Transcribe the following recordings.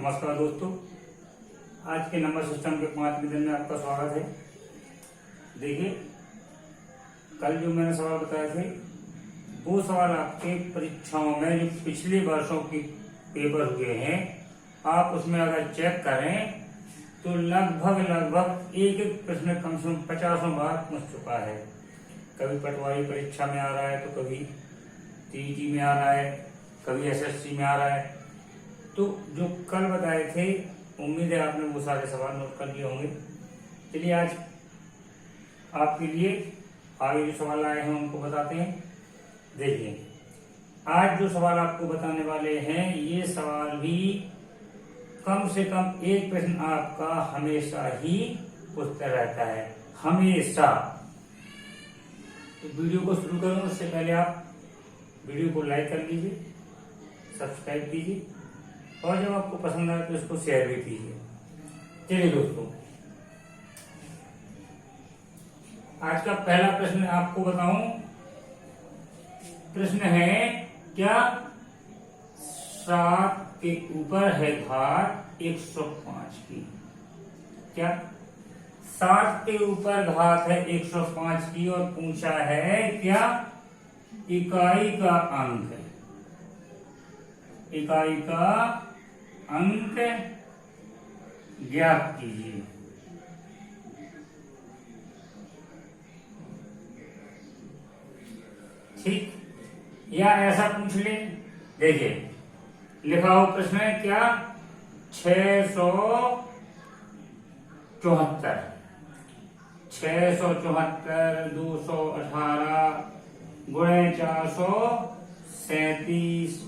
नमस्कार दोस्तों, आज के नंबर सिस्टम के 5वें दिन में आपका स्वागत है। देखिए, कल जो मैंने सवाल बताए थे वो सवाल आपके परीक्षाओं में जो पिछले वर्षों के पेपर हुए हैं, आप उसमें अगर चेक करें तो लगभग एक एक प्रश्न कम से कम 50 बार पूछ चुका है। कभी पटवारी परीक्षा में आ रहा है, तो कभी टीईटी में आ रहा है, कभी एसएससी में आ रहा है। तो जो कल बताए थे, उम्मीद है आपने वो सारे सवाल नोट कर लिए होंगे। चलिए आज आपके लिए आगे जो सवाल आए हैं उनको बताते हैं। देखिए, आज जो सवाल आपको बताने वाले हैं, ये सवाल भी कम से कम एक प्रश्न आपका हमेशा ही पूछता रहता है, हमेशा। तो वीडियो को शुरू करूं उससे पहले आप वीडियो को लाइक कर लीजिए, सब्सक्राइब कीजिए और जब आपको पसंद आए तो इसको शेयर भी कीजिए। चलिए दोस्तों, आज का पहला प्रश्न आपको बताऊं। प्रश्न है, क्या 7 के ऊपर है घात 105 की? क्या 7 के ऊपर घात है 105 की और पूछा है क्या इकाई का अंक है? इकाई का अंक ज्ञात कीजिए। ठीक, या ऐसा पूछ ले। देखिए, लिखा हो प्रश्न है क्या 674 218 गुणे 437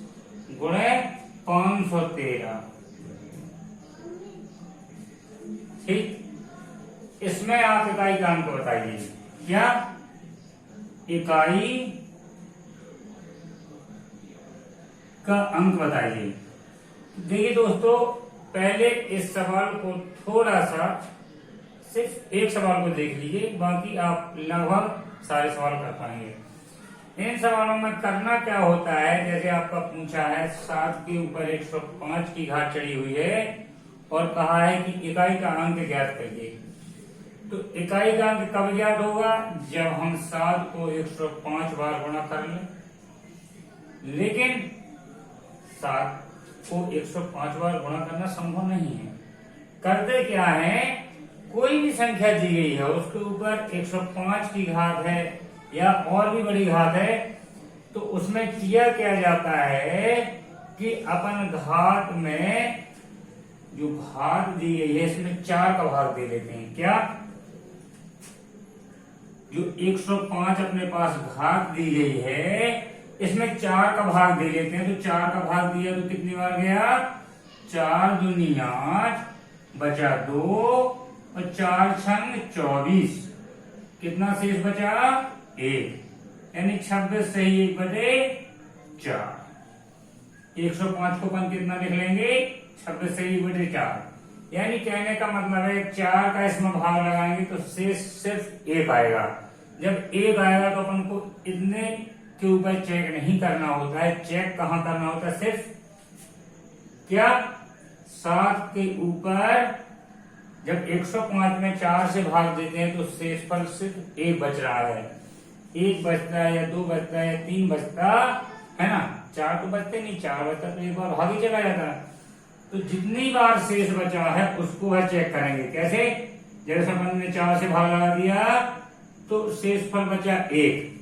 गुणे 513। ठीक, इसमें आप इकाई का अंक बताइए। क्या इकाई का अंक बताइए। देखिए दोस्तों, पहले इस सवाल को थोड़ा सा, सिर्फ एक सवाल को देख लीजिए, बाकी आप लगभग सारे सवाल कर पाएंगे। इन सवालों में करना क्या होता है, जैसे आपका पूछा है 7 के ऊपर 105 की घात चढ़ी हुई है और कहा है कि इकाई का अंक ज्ञात करिए। तो इकाई का अंक कब ज्ञात होगा? जब हम 7 को 105 बार गुणा कर लें। लेकिन 7 को 105 बार गुणा करना संभव नहीं है। करते क्या है, कोई भी संख्या दी गई है उसके ऊपर 105 की घात है या और भी बड़ी घात है, तो उसमें किया क्या जाता है कि अपन घात में जो घात दी गई है इसमें 4 का भाग दे लेते हैं। क्या जो 105 अपने पास घात दी गई है इसमें 4 का भाग दे लेते हैं। तो 4 का भाग दिया तो कितनी बार गया? 4 दूनी 8 बचा 2 और 4 छंग 24। कितना शेष बचा? 1, यानी 26 से ही 1/4। 105 को अपन कितना लिख लेंगे? 26 से ही 1/4। यानी कहने का मतलब है 4 का इसमें भाग लगाएंगे तो शेष सिर्फ 1 आएगा। जब 1 आएगा तो अपन को इतने के ऊपर चेक नहीं करना होता है। चेक कहां करना होता है? सिर्फ क्या 7 के ऊपर जब 105 में 4 से भाग देते हैं तो शेषफल सिर्फ 1 बच रहा है। 1 बचता है या 2 बचता है या 3 बचता है ना। 4 तो बचते नहीं, 4 बचता तो एक बार भाग ही चला जाता है। तो जितनी बार शेष बचा है उसको वह चेक करेंगे। कैसे? जैसे अपन ने 4 से भाग लगा दिया तो शेषफल बचा 1।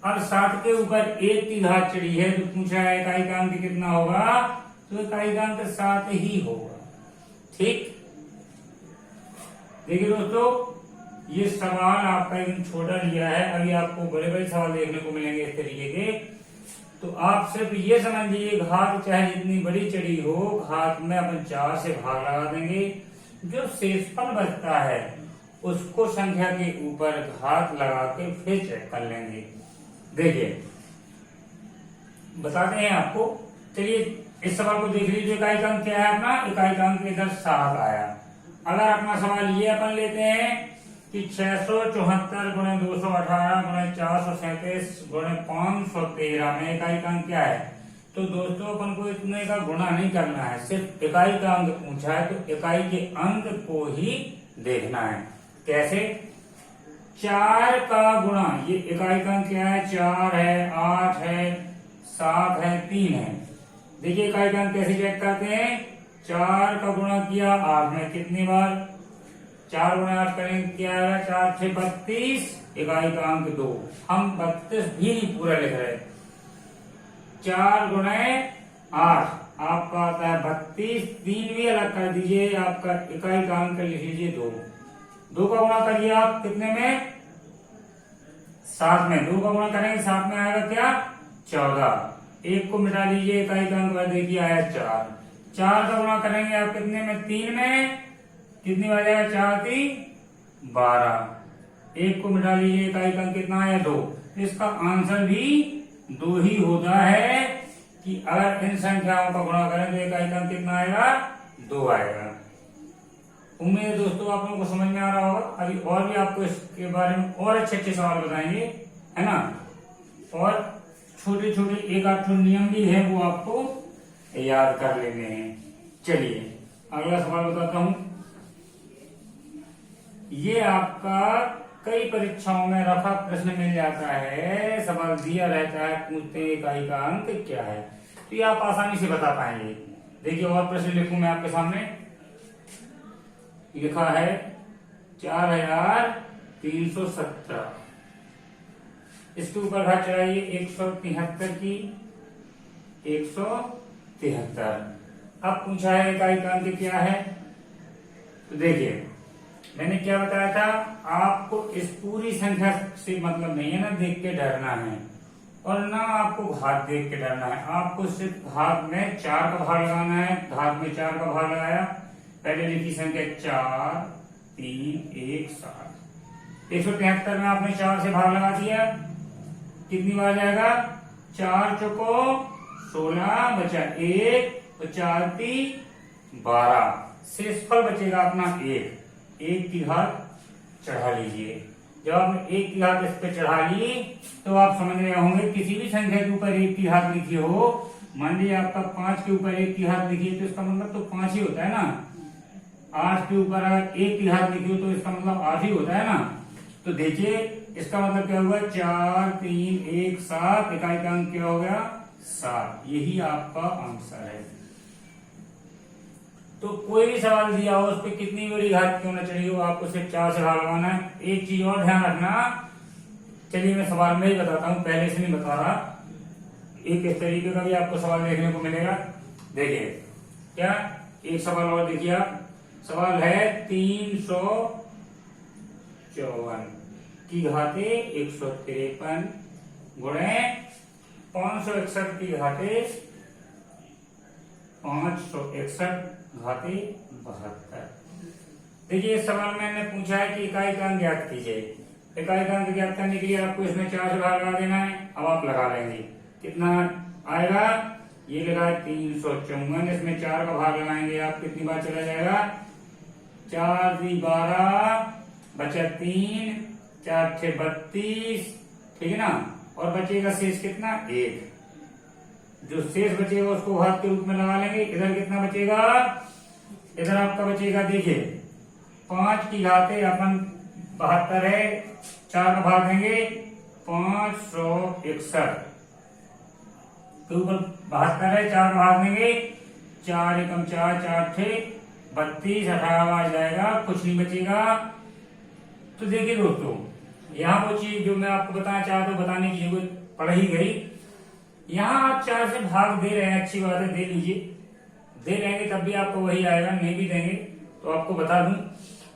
अब 7 के ऊपर 1 की घात चढ़ी है तो पूछा है इकाई का अंक कितना होगा? तो इकाई का अंक 7 ही होगा। ठीक, देखिए दोस्तों, ये सवाल आपका एकदम छोटा लिया है। अभी आपको बड़े बड़े सवाल देखने को मिलेंगे इस तरीके के। तो आप सिर्फ ये समझ लीजिए, घात चाहे जितनी बड़ी चढ़ी हो, घात में अपन 4 से भाग लगा देंगे। जो शेषफल बचता है उसको संख्या के ऊपर घात लगा के फिर चेक कर लेंगे। देखिए, बताते हैं आपको। चलिए इस सवाल को देख लीजिए। इकाई का अंक क्या है अपना? इकाई का अंक इधर 7 आया। अगर अपना सवाल ये अपन लेते हैं कि 674 गुणे 218 गुणे 437 गुणे 513 में इकाई का अंक क्या है? तो दोस्तों अपन को इतने का गुणा नहीं करना है, सिर्फ इकाई का अंक पूछा है तो इकाई के अंक को ही देखना है। कैसे? 4 का गुणा, ये इकाई का अंक क्या है? 4 है, 8 है, 7 है, 3 है। देखिए इकाई का अंक कैसे चेक करते हैं? 4 का गुणा किया 8 में, कितनी बार? 4 गुणा 8 करेंगे क्या आएगा? 4 6 32, इकाई का अंक 2। हम 32 भी नहीं पूरा लिख रहे। 4 गुणे 8 आपका आता है 32, 3 भी अलग कर दीजिए, आपका इकाई का अंक लिख लीजिए 2। 2 का गुणा करिए आप कितने में? 7 में। 2 का गुणा करेंगे 7 में आएगा क्या? 14। 1 को मिटा लीजिए, इकाई का अंक देखिए आया 4। 4 का गुणा करेंगे आप कितने में? 3 में। कितनी बार आएगा? 4 3 12। 1 को मिटा लीजिए, इकाई का अंक कितना आया? 2। इसका आंसर भी 2 ही होता है कि अगर इन संख्याओं का गुणा करें तो इकाई का अंक कितना आएगा? 2 आएगा। उम्मीद है दोस्तों आप लोगों को समझ में आ रहा होगा। अभी और भी आपको इसके बारे में और अच्छे अच्छे सवाल बताएंगे, है ना। और छोटे छोटे एक आध नियम भी है, वो आपको याद कर लेने हैं। चलिए अगला सवाल बताता हूं। ये आपका कई परीक्षाओं में रफा प्रश्न मिल जाता है, सवाल दिया रहता है, पूछते हैं इकाई का अंक क्या है, तो ये आप आसानी से बता पाएंगे। देखिए और प्रश्न लिखूं मैं आपके सामने। लिखा है 4317, इसके ऊपर घात चढ़ाइए 173 की 173। अब पूछा है इकाई का अंक क्या है। तो देखिए मैंने क्या बताया था, आपको इस पूरी संख्या से मतलब नहीं है ना देख के डरना है, और ना आपको घात देख के डरना है। आपको सिर्फ घात में 4 का भाग लगाना है। घात में 4 का भाग लगाया, पहले लिखी संख्या 4 3 1 7। 173 में आपने 4 से भाग लगा दिया, कितनी बार जाएगा? 4 चौको 16, बचा 1, तो 4 3 12। शेषफल बचेगा अपना 1 की घात चढ़ा लीजिए। जब आपने 1 की घात इस पे चढ़ा ली तो आप समझ रहे होंगे, किसी भी संख्या के ऊपर 1 की घात लिखी हो, मान लीजिए आपका 5 के ऊपर 1 की घात लिखी है तो इसका मतलब तो 5 ही होता है ना। 8 के ऊपर अगर 1 की घात लिखी हो तो इसका मतलब 8 ही होता है ना। तो देखिए इसका मतलब क्या हुआ? 4 3 1 7, इकाई का अंक क्या हो गया? 7। यही आपका आंसर है। तो कोई भी सवाल दिया हो उस पर कितनी बड़ी घात क्यों ना चढ़ी हो, आपको सिर्फ 4 से भाग लगाना है। एक चीज और ध्यान रखना, चलिए मैं सवाल में ही बताता हूं, पहले से नहीं बता रहा। एक इस तरीके का भी आपको सवाल देखने को मिलेगा। देखिए क्या, एक सवाल और देखिए आप। सवाल है 354 की घाते 153 गुणे 561 की घाते 561 घाते 72। देखिए इस सवाल में मैंने पूछा है कि इकाई का अंक ज्ञात कीजिए। इकाई का अंक ज्ञात करने के लिए आपको इसमें 4 से भाग लगा देना है। अब आप लगा लेंगे, कितना आएगा? ये लगा 354, इसमें 4 का भाग लगाएंगे आप, कितनी बार चला जाएगा? 4 3 12, बचा 3, 4 6 32, ठीक है ना। और बचेगा शेष कितना? 1। जो शेष बचेगा उसको घात के रूप में लगा लेंगे। इधर कितना बचेगा? इधर आपका बचेगा, देखिए 5 की घाते अपन 72 है, 4 का भाग देंगे 561 के ऊपर 72 है, 4 का भाग देंगे 4 एकम 4 4 6 32, 18 आ जाएगा, कुछ नहीं बचेगा। तो देखिए दोस्तों यहाँ वो चीज जो मैं आपको बताना चाहता हूँ, बताने की जरूरत पड़ ही गई। यहाँ आप 4 से भाग दे रहे हैं, अच्छी बात है, दे लीजिए। दे रहेंगे तब भी आपको वही आएगा, नहीं भी देंगे तो आपको बता दूं,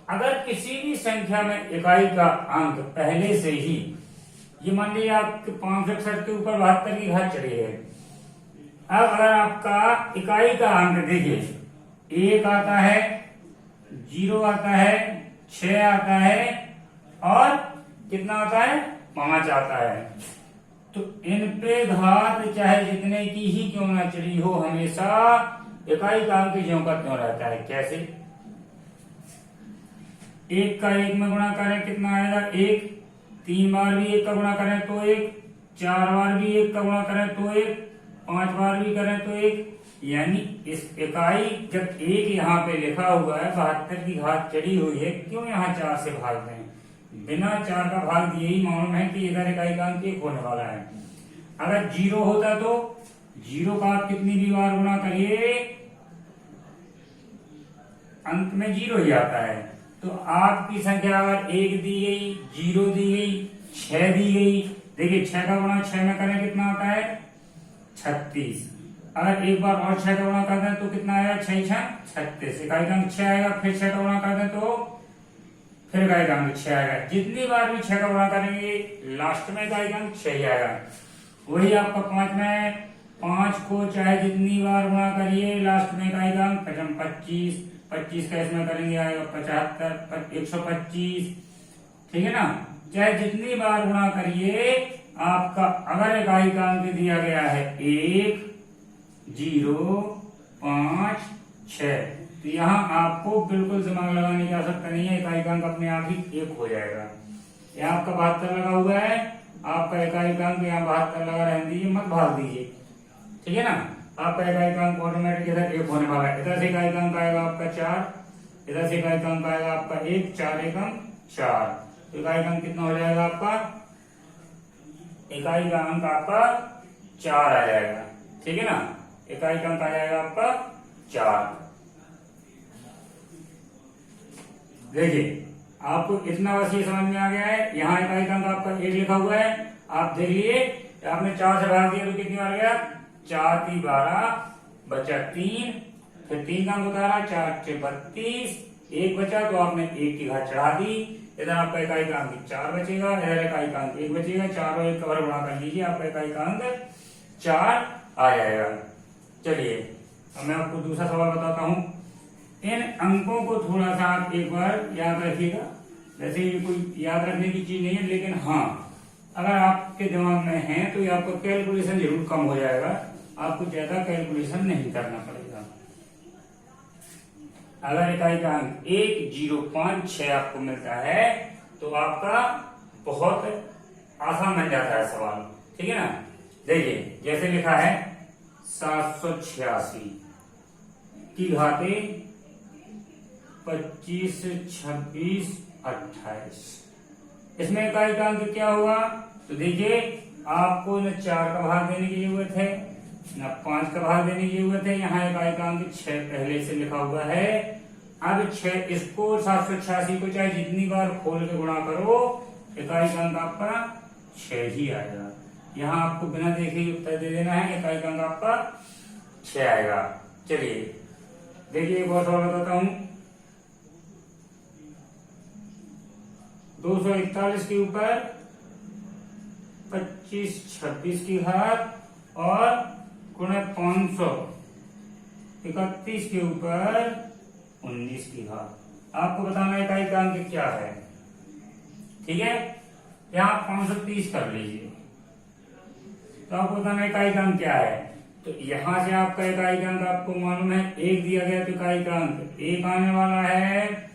अगर किसी भी संख्या में इकाई का अंक पहले से ही, ये मान लीजिए आपके 561 के ऊपर 72 की घात चढ़ी है। अब अगर आपका इकाई का अंक देखिए 1 आता है, 0 आता है, 6 आता है और कितना आता है? 5 आता है। तो इन पे घात चाहे जितने की ही क्यों ना चढ़ी हो, हमेशा इकाई का अंक ज्यों का त्यों रहता है। कैसे? 1 का 1 में गुणा करें कितना आएगा? 1। 3 बार भी 1 का गुणा करें तो 1, 4 बार भी 1 का गुणा करें तो 1, 5 बार भी करें तो 1, यानी इस इकाई जब 1 यहाँ पे लिखा हुआ है 72 की घात चढ़ी हुई है, क्यों यहाँ 4 से भाग दें? बिना 4 का भाग दिए ही मालूम है कि इधर इकाई का अंक 1 होने वाला है। अगर 0 होता तो 0 का आप कितनी भी बार गुणा करिए अंत में 0 ही आता है। तो आपकी संख्या अगर 1 दी गई, 0 दी गई, 6 दी गई, देखिए 6 का गुणा 6 में करें कितना आता है? 36। अगर एक बार और 6 का गुणा कर दें तो कितना आएगा? 6 6 36, इकाई का अंक 6 आएगा। फिर 6 का गुणा कर दें तो फिर इकाई का अंक 6 आएगा। जितनी बार भी 6 का गुणा करेंगे लास्ट में इकाई का अंक 6 ही आएगा। वही आपका 5 में 5 को चाहे जितनी बार गुणा करिए लास्ट में इकाई का अंक 25, 25 का इसमें करेंगे आएगा 75, 125, ठीक है ना। चाहे जितनी बार गुणा करिए आपका अगर इकाई का अंक दिया गया है 1, 0, 5, 6, तो यहाँ आपको बिल्कुल दिमाग लगाने की आवश्यकता नहीं है, इकाई का अंक अपने आप ही 1 हो जाएगा। यहाँ आपका 72 लगा हुआ है, आपका इकाई का अंक यहाँ 72 लगा रहने दीजिए, मत भाग दीजिए, ठीक है ना। आपका इकाई का अंक ऑटोमेटिक इधर 1 होने वाला है। इधर से इकाई का अंक आएगा आपका 4, इधर से इकाई का अंक आएगा आपका 1, 4 एकम 4, तो इकाई का अंक कितना हो जाएगा आपका? इकाई का अंक आपका 4 आ जाएगा, ठीक है ना। इकाई का अंक आ जाएगा आपका 4। देखिए आपको इतना बस ये समझ में आ गया है। यहाँ इकाई का अंक आपका 1 लिखा हुआ है, आप देख लिए आपने 4 से भाग दिया तो कितनी बार गया? 4 3 12, बचा 3, फिर 3 का अंक उतारा, 4 6 32, 1 बचा तो आपने 1 की घात चढ़ा दी। इधर आपका इकाई का अंक 4 बचेगा, इधर इकाई का अंक 1 बचेगा, 4 और 1 का गुणा कर लीजिए, आपका इकाई का अंक 4 आ जाएगा। चलिए अब मैं आपको दूसरा सवाल बताता हूं। इन अंकों को थोड़ा सा आप एक बार याद रखिएगा। वैसे ये कोई याद रखने की चीज नहीं है, लेकिन हाँ अगर आपके दिमाग में है तो ये आपको कैलकुलेशन जरूर कम हो जाएगा, आपको ज्यादा कैलकुलेशन नहीं करना पड़ेगा। अगर इकाई का अंक 1, 0, 5, 6 आपको मिलता है तो आपका बहुत आसान बन जाता है सवाल, ठीक है ना। देखिए जैसे लिखा है 786 की घातें 25, 26, 28, इसमें इकाई का अंक क्या होगा? तो देखिए आपको न 4 का भाग देने की जरूरत है न 5 का भाग देने की जरूरत है। यहाँ इकाई का अंक 6 पहले से लिखा हुआ है। अब 6 इसको 786 को चाहे जितनी बार खोल के गुणा करो इकाई का अंक आपका 6 ही आएगा। यहाँ आपको बिना देखे ही उत्तर दे देना है, इकाई का अंक आपका 6 आएगा। चलिए देखिए एक और सवाल बताता हूं। 241 के ऊपर 25, 26 की घात और गुणे 531 के ऊपर 19 की घात। आपको बताना है इकाई का अंक क्या है, ठीक है। यहाँ 530 कर लीजिए, तो आपको बताना है इकाई का अंक क्या है। तो यहां से आपका इकाई का अंक आपको मालूम है 1 दिया गया तो इकाई का अंक 1 आने वाला है।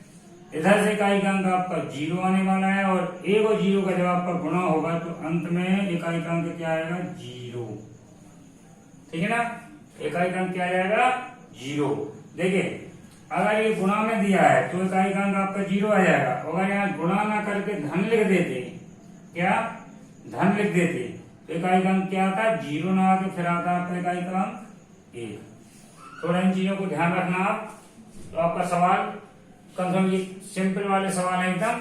इधर से इकाई का अंक आपका 0 आने वाला है, और 1 और 0 का जब आपका गुणा होगा तो अंत में इकाई का अंक क्या आएगा? 0, ठीक है ना। इकाई का अंक क्या आ जाएगा? 0। देखिए अगर ये गुणा में दिया है तो इकाई का अंक आपका 0 आ जाएगा। अगर यहाँ गुणा ना करके धन लिख देते, क्या धन लिख देते तो इकाई का अंक क्या आता? 0 ना आके फिर आता आपका इकाई का अंक 1। थोड़ा इन चीजों को ध्यान रखना आप, तो आपका सवाल कम से कम ये सिंपल वाले सवाल है एकदम,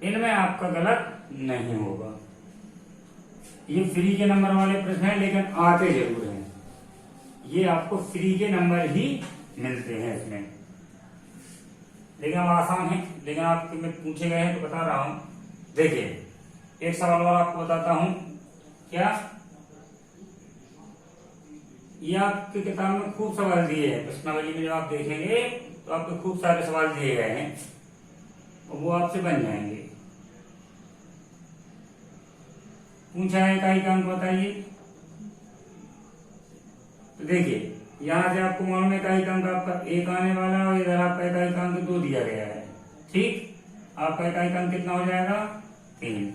इनमें आपका गलत नहीं होगा। ये फ्री के नंबर वाले प्रश्न है लेकिन आते जरूर हैं, ये आपको फ्री के नंबर ही मिलते हैं इसमें, लेकिन अब आसान है, लेकिन आपके में पूछे गए हैं तो बता रहा हूं। देखिए एक सवाल और आपको बताता हूं। क्या ये आपकी किताब में खूब सवाल दिए हैं, प्रश्नावली में जब आप देखेंगे तो आपको खूब सारे सवाल दिए गए हैं और वो आपसे बन जाएंगे। पूछा है इकाई का अंक बताइए, तो देखिए यहां से आपको मालूम है इकाई का अंक आपका 1 आने वाला है और इधर आपका इकाई का अंक 2 दिया गया है, ठीक। आपका इकाई का अंक कितना हो जाएगा? 3,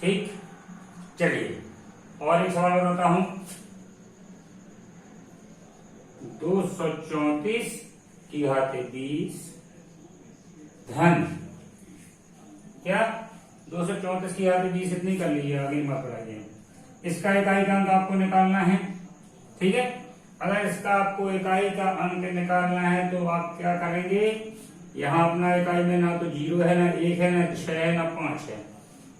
ठीक। चलिए और एक सवाल बताता हूं। 234 की घात 20 धन क्या 234 की घात 20 इतनी कर लीजिए, आगे मत बढ़ाइए। इसका इकाई का अंक आपको निकालना है, ठीक है। अगर इसका आपको इकाई का अंक निकालना है तो आप क्या करेंगे, यहाँ अपना इकाई में ना तो 0 है, ना 1 है, ना 6 है, ना 5 है।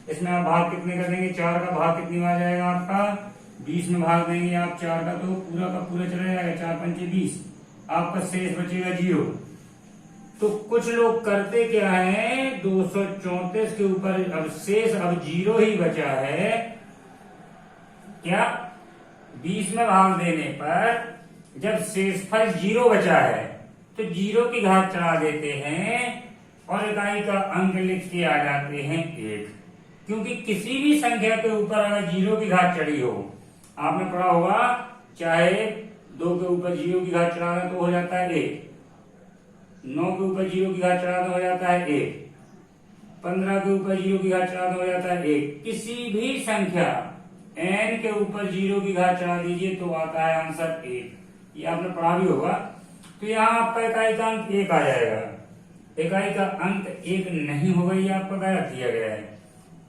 इसमें आप भाग कितने कर देंगे, 4 का भाग कितनी आ जाएगा आपका 20 में भाग देंगे आप 4 का तो पूरा का पूरा चला जाएगा, 4 पंचे 20, आपका शेष बचेगा 0। तो कुछ लोग करते क्या है, 234 के ऊपर अब शेष अब 0 ही बचा है, क्या 20 में भाग देने पर जब शेषफल 0 बचा है तो 0 की घात चढ़ा देते हैं और इकाई का अंक लिख के आ जाते हैं 1। क्योंकि किसी भी संख्या के ऊपर अगर 0 की घात चढ़ी हो, आपने पढ़ा होगा, चाहे 2 के ऊपर 0 की घात चढ़ा दें तो हो जाता है 1, 9 के ऊपर 0 की घात चढ़ा दें हो जाता है 1, 15 के ऊपर 0 की घात चढ़ा दें हो जाता है 1। किसी भी संख्या n के ऊपर 0 की घात चढ़ा दीजिए तो आता है आंसर 1। ये आपने पढ़ा भी होगा। तो यहाँ आपका इकाई का अंक 1 आ जाएगा। इकाई का अंक 1 नहीं होगा, ये आपका गलत दिया गया है।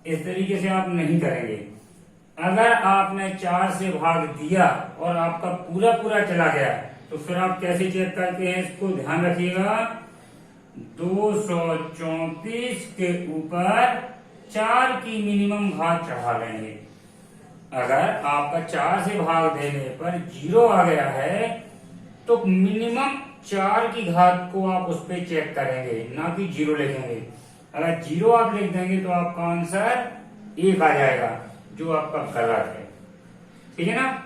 इस तरीके से आप नहीं करेंगे। अगर आपने 4 से भाग दिया और आपका पूरा पूरा चला गया तो फिर आप कैसे चेक करते हैं, इसको ध्यान रखिएगा। 234 के ऊपर 4 की मिनिमम घात चढ़ा लेंगे। अगर आपका 4 से भाग देने पर 0 आ गया है तो मिनिमम 4 की घात को आप उस पर चेक करेंगे, ना कि 0 लिखेंगे। अगर 0 आप लिख देंगे तो आपका आंसर 1 आ जाएगा, जो आपका गलत है, ठीक है ना।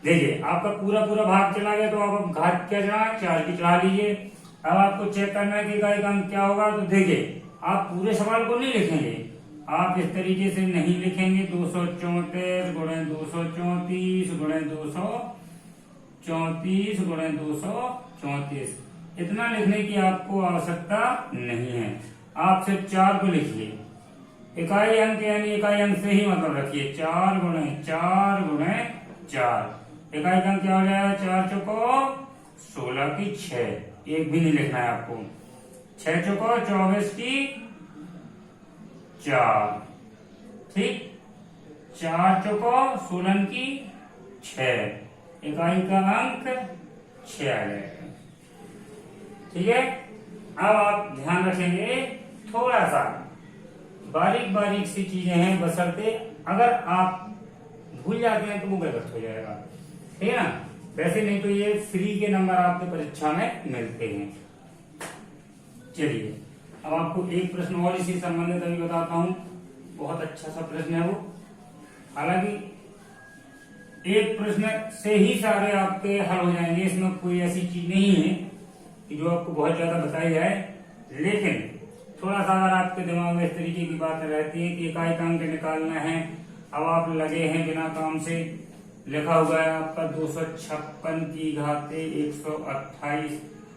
देखिए आपका पूरा पूरा भाग चला गया तो आप घात क्या चढ़ा, 4 की चढ़ा लीजिए। अब आपको चेक करना है कि इकाई का अंक क्या होगा। तो देखिए आप पूरे सवाल को नहीं लिखेंगे, आप इस तरीके से नहीं लिखेंगे। 234 गुणे 234 गुणे 234 गुणे 234, इतना लिखने की आपको आवश्यकता नहीं है। आप सिर्फ 4 को लिखिए। इकाई अंक यानी इकाई अंक से ही मतलब रखिए, 4 गुणे 4 गुणे 4। इकाई का अंक क्या हो जाएगा, 4 चौको 16 की 6, एक भी नहीं लिखना है आपको। 6 चौको 24 की 4, ठीक। 4 चौको 16 की 6, इकाई का अंक 6 आ जाएगा, ठीक है। अब आप ध्यान रखेंगे, थोड़ा सा बारीक बारीक सी चीजें हैं, बशर्ते अगर आप भूल जाते हैं तो वो गलत हो जाएगा, ठीक है ना। वैसे नहीं तो ये फ्री के नंबर आपको परीक्षा में मिलते हैं। चलिए अब आपको एक प्रश्न और इसी संबंधित अभी बताता हूँ। बहुत अच्छा सा प्रश्न है वो। हालांकि एक प्रश्न से ही सारे आपके हल हो जाएंगे, इसमें कोई ऐसी चीज नहीं है कि जो आपको बहुत ज्यादा बताई जाए, लेकिन थोड़ा सा अगर आपके दिमाग में इस तरीके की बात रहती है कि इकाई का अंक निकालना है, अब आप लगे हैं बिना काम से, लिखा हुआ है आपका 256 की घाते 128।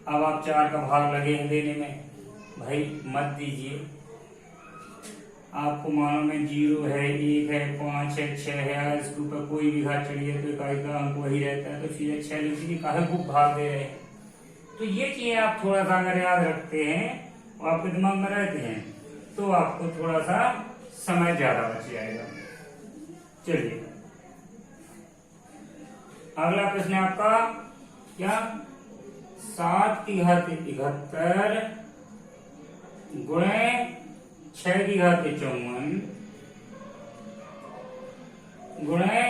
अब आप 4 का भाग लगे हैं देने में, भाई मत दीजिए। आपको मानो में 0 है, 1 है, 5 है, 6 है, अगर इसके ऊपर कोई भी घात चढ़ी है तो इकाई का अंक वही रहता है, तो सीधे 6 लिख दीजिए, काहे को भाग दे रहे हैं। तो ये चीजें आप थोड़ा सा अगर याद रखते हैं और आपके दिमाग में रहते हैं तो आपको थोड़ा सा समय ज्यादा बच जाएगा। चलिए अगला प्रश्न है आपका क्या, 7 की घात 71 गुणे 6 की घात 54 गुणे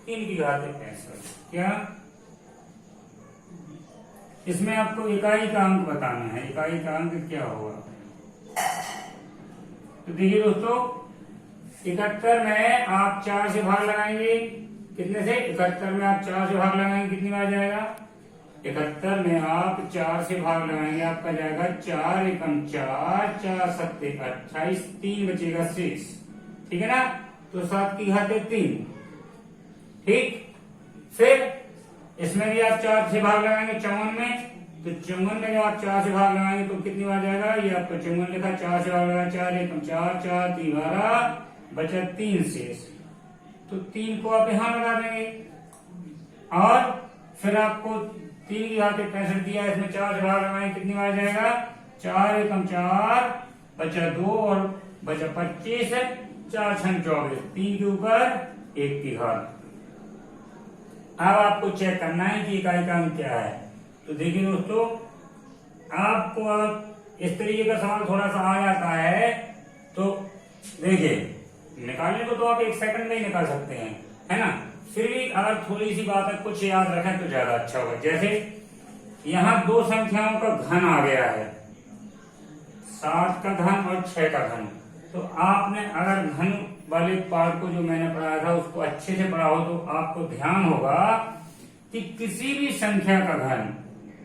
3 की घात 65। क्या इसमें आपको इकाई का अंक बताना है, इकाई का अंक क्या होगा। तो देखिए दोस्तों, 71 में आप 4 से भाग लगाएंगे, कितने से, 71 में आप 4 से भाग लगाएंगे, कितनी बार जाएगा, 71 में आप 4 से भाग लगाएंगे, आपका जाएगा 4 एकम 4, 4 सत्ते 28, 3 बचेगा 6, ठीक है ना। तो 7 की घात 3, ठीक। फिर इसमें भी आप 4 से भाग लगाएंगे 54 में, तो 54 में आप 4 से भाग लगाएंगे तो कितनी बार जाएगा, ये आपको 54 लिखा, 4 से भाग लगाया, 4 एकम 4, 4 3 12, बचा 3 शेष, तो 3 को आप यहां लगा देंगे। और फिर आपको 3 की घात 65 दिया, इसमें 4 से भाग लगाएंगे, कितनी बार जाएगा? 4 एकम 4, बचा 2 और बचा 25, 4 छंग 24, 3 के ऊपर 1 की घात। अब आपको चेक करना है कि इकाई का अंक क्या है। तो देखिए दोस्तों, आपको अब इस तरीके का सवाल थोड़ा सा आ जाता है, तो देखिए निकालने को तो आप 1 सेकंड में ही निकाल सकते हैं, है ना। फिर भी अगर थोड़ी सी बात है, कुछ याद रखें तो ज्यादा अच्छा होगा। जैसे यहाँ 2 संख्याओं का घन आ गया है, 7 का घन और 6 का घन। तो आपने अगर घन वाले पार्ट को जो मैंने पढ़ाया था उसको अच्छे से पढ़ा हो तो आपको ध्यान होगा कि किसी भी संख्या का घन,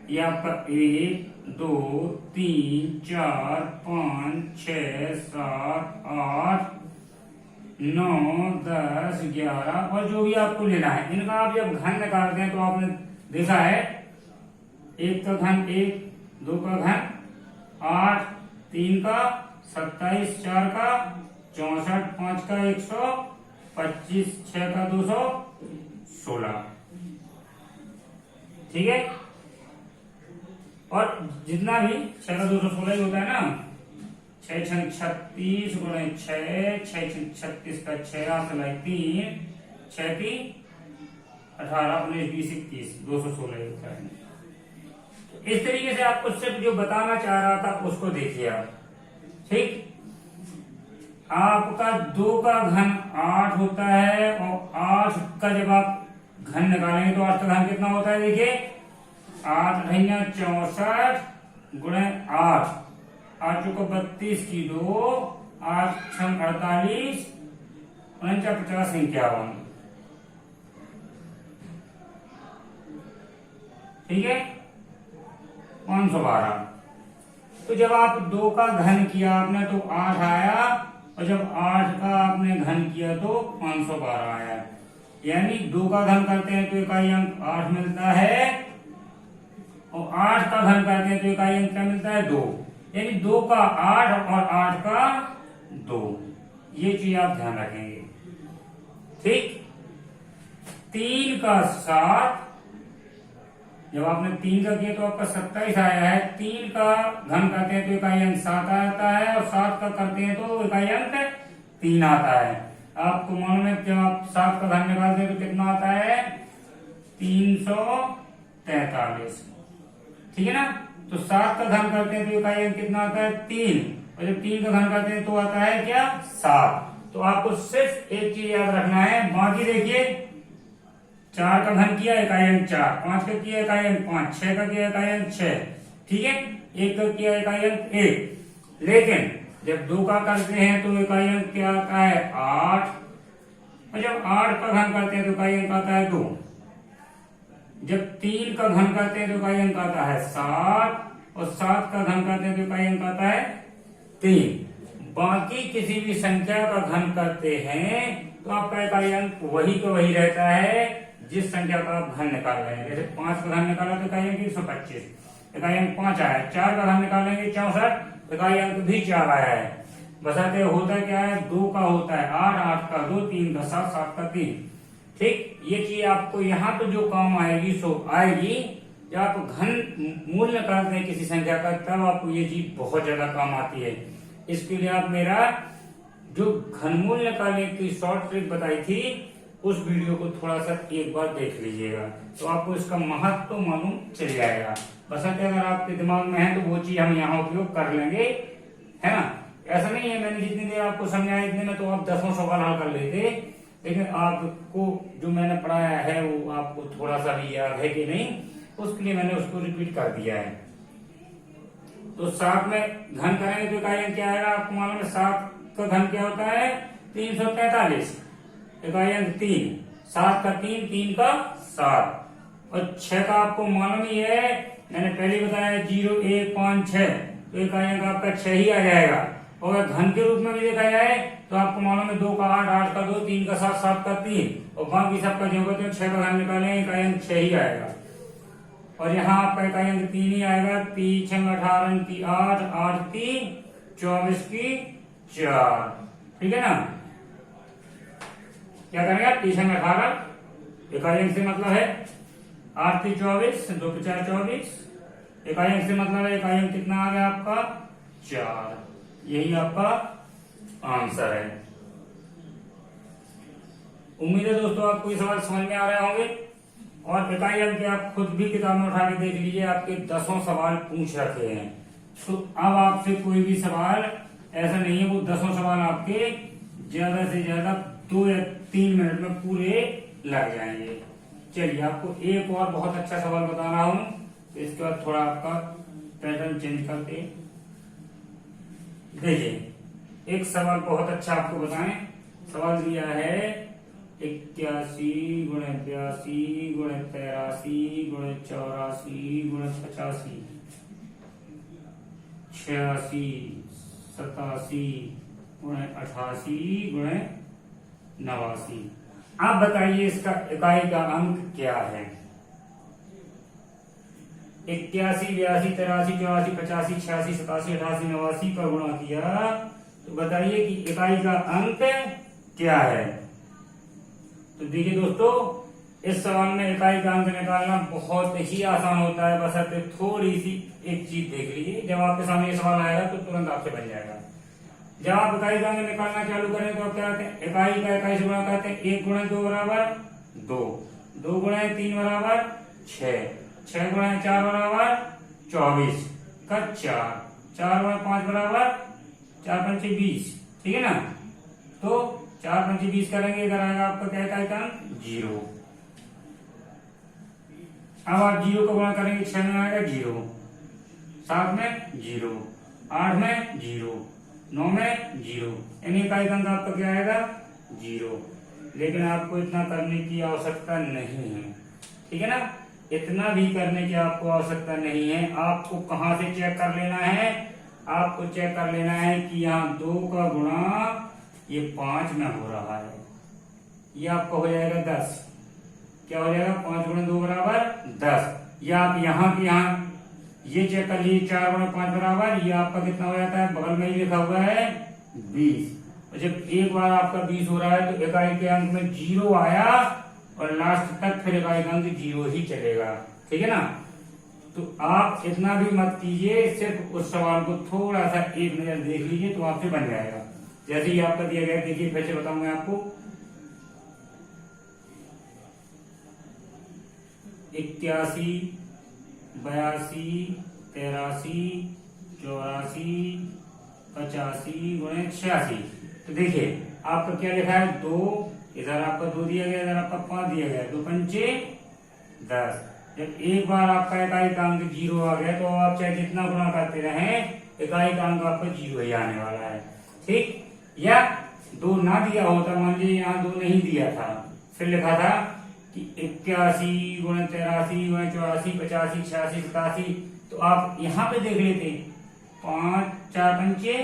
ये आपका 1 2 3 4 5 6 7 8 9 10 11 और जो भी आपको लेना है, इनका आप जब घन निकालते हैं तो आपने देखा है 1 का घन 1, 2 का घन 8, 3 का 27, 4 का 64, 5 का 125, 6 का 216, ठीक है। और जितना भी 6 का 216 ही होता है ना, 6 छंग 36 गुणे 6, 6 छंग 36 का 6 3, 6 की 18, 19, 20, 21, 216 होता है। इस तरीके से आपको सिर्फ जो बताना चाह रहा था उसको देखिए आप, ठीक। आपका 2 का घन 8 होता है और 8 का जब आप घन निकालेंगे तो 8 का घन कितना होता है? देखिए 8 64 गुणे 8, 8 चौको 32 की 2, 8 छंग 48, 49 50 51, ठीक है, 512। तो जब आप 2 का घन किया आपने तो 8 आया, और जब 8 का आपने घन किया तो 512 आया। यानी 2 का घन करते हैं तो इकाई अंक 8 मिलता है, और 8 का घन करते हैं तो इकाई अंक क्या मिलता है? 2। यानी 2 का 8 और 8 का 2, ये चीज आप ध्यान रखेंगे, ठीक। 3 का 7, जब आपने 3 का किया तो आपका 27 आया है। 3 का घन करते हैं तो इकाई अंक 7 आता है, और 7 का करते हैं तो इकाई अंक 3 आता है। आपको मालूम है जब आप 7 का घन निकालते हैं तो कितना आता है? 343, ठीक है ना। तो 7 का घन करते हैं तो इकाई अंक कितना आता है? 3, और जब 3 का घन करते हैं तो आता है क्या? 7। तो आपको सिर्फ एक चीज याद रखना है, बाकी देखिए 4 का घन किया इकाई अंक 4, 5 का किया इकाई अंक 5, 6 का किया इकाई अंक 6, ठीक है, 1 का किया इकाई अंक 1। लेकिन जब 2 का करते हैं तो इकाई अंक क्या आता है? 8, और जब 8 का घन करते हैं तो इकाई अंक आता है 2। जब 3 का घन करते हैं तो इकाई अंक आता है 7, और 7 का घन करते हैं तो इकाई अंक आता है 3। बाकी किसी भी संख्या का घन करते हैं तो आपका इकाई अंक वही का वही रहता है जिस संख्या का आप घन निकाल रहे हैं। जैसे 5 का घन निकाला तो इकाई अंक 125, इकाई अंक 5 आया। 4 का घन निकालेंगे 64, इकाई अंक भी 4 आया है। बसाते होता क्या है? 2 का होता है 8, 8 का 2, 3 का 7, 7 का 3, ठीक। ये चीज आपको यहाँ तो जो काम आएगी सो आएगी जब आप घन मूल्य निकालते हैं किसी संख्या का, तब आपको ये चीज बहुत ज्यादा काम आती है। इसके लिए आप मेरा जो घनमूल निकालने की शॉर्ट ट्रिक बताई थी उस वीडियो को थोड़ा सा एक बार देख लीजिएगा, तो आपको इसका महत्व तो मालूम चल जाएगा। बसंत अगर आपके दिमाग में है तो वो चीज हम यहाँ उपयोग कर लेंगे, है ना। ऐसा नहीं है मैंने जितनी देर आपको समझाया इतने में तो आप 10 सवाल हल कर लेते, लेकिन आपको जो मैंने पढ़ाया है वो आपको थोड़ा सा भी याद है कि नहीं, उसके लिए मैंने उसको रिपीट कर दिया है। तो 7 में घन करेंगे तो इकाई अंक क्या आएगा? आपको मालूम है 7 का घन क्या होता है? 343, इकाई अंक 3, 7 का 3, 3 का 7, और 6 का आपको मालूम ही है, मैंने पहले बताया 0 1 5 6, तो इकाई अंक आपका 6 ही आ जाएगा। और घन के रूप में भी देखा जाए तो आपको मालूम है 2 का 8, 8 का 2, 3 का 7, 7 का 3, और बाकी सबका जो होगा तो 6 का घन निकालेंगे इकाई अंक 6 ही आएगा। और यहाँ आपका इकाई अंक 3 ही आएगा। 3 6 18 की 8, 8 3 24 की 4, ठीक है ना। क्या करेंगे आप? 3 6 18 इकाई अंक से मतलब है 8 3 24, 2 4 24। इकाई अंक से मतलब है इकाई अंक कितना आ गया आपका 4। यही आपका आंसर है। उम्मीद है दोस्तों आपको ये सवाल समझ में आ रहे होंगे। और इकाई अंक के आप खुद भी किताब में उठा के देख लीजिए, आपके 10 सवाल पूछ रखे हैं। तो अब आपसे कोई भी सवाल ऐसा नहीं है, वो 10 सवाल आपके ज्यादा से ज्यादा 2 या 3 मिनट में पूरे लग जाएंगे। चलिए आपको एक और बहुत अच्छा सवाल बता रहा हूं, तो इसके बाद थोड़ा आपका पैटर्न चेंज करके देखिए। एक सवाल बहुत अच्छा आपको बताएं। सवाल दिया है 81 गुणे 82 गुणे 83 गुणे 84 गुणे 85 86 87 गुणे 88 गुणे 89। आप बताइए इसका इकाई का अंक क्या है। 81 82 83 84 85 86 87 88 89 का गुणा किया तो बताइए कि इकाई का अंक क्या है। तो देखिए दोस्तों, इस सवाल में इकाई का अंक निकालना बहुत ही आसान होता है, बस थोड़ी सी एक चीज देख लीजिए। जब आपके सामने ये सवाल आएगा तो तुरंत आपसे बन जाएगा। जब आप इकाई का अंक निकालना चालू करें तो आप क्या करते हैं, इकाई का इकाई से गुणा करते हैं। 1 गुणे 2 बराबर 2, 2 गुणे 3 बराबर 6, 6 गुणे 4 बराबर 24 का 4, 4 गुणे 5 बराबर 4 पंचे 20, ठीक है ना। तो 4 पंचे 20 करेंगे, इधर आएगा आपका क्या इकाई का अंक 0। अब आप 0 को गुणा करेंगे, 6 में आएगा 0, 7 में 0, 8 में 0, 9 में 0, यानी इकाई का अंक आपका क्या आएगा 0। लेकिन आपको इतना करने की आवश्यकता नहीं है, ठीक है ना। इतना भी करने की आपको आवश्यकता नहीं है। आपको कहां से चेक कर लेना है, आपको चेक कर लेना है कि यहाँ 2 का गुणा ये 5 में हो रहा है, ये आपका हो जाएगा 10। क्या हो जाएगा, 5 गुणे 2 बराबर 10। या आप यहाँ की यहाँ ये चेक कर लीजिए, 4 गुणे 5 बराबर ये आपका कितना हो जाता है, बगल में ही लिखा हुआ है 20। और जब एक बार आपका 20 हो रहा है तो इकाई के अंक में 0 आया और लास्ट तक फिर इकाई का अंक 0 ही चलेगा, ठीक है ना। तो आप इतना भी मत कीजिए, सिर्फ उस सवाल को थोड़ा सा एक नजर देख लीजिए तो आपसे बन जाएगा। जैसे ही आपका दिया गया, देखिए फिर से बताऊंगा आपको। 81 82 83 84 85 गुणे 86। तो देखिए आपका क्या लिखा है 2, इधर आपका 2 दिया गया, इधर आपका 5 दिया गया, 2 पंचे 10। जब एक बार आपका इकाई का अंक 0 आ गया तो आप चाहे जितना गुणा करते रहें, इकाई का अंक आपका 0 ही आने वाला है, ठीक। या 2 ना दिया होता, मान लीजिए यहाँ 2 नहीं दिया था, फिर लिखा था कि 81 गुणे 83 गुणे 84 85 86 87, तो आप यहाँ पे देख लेते 5 4 पंचे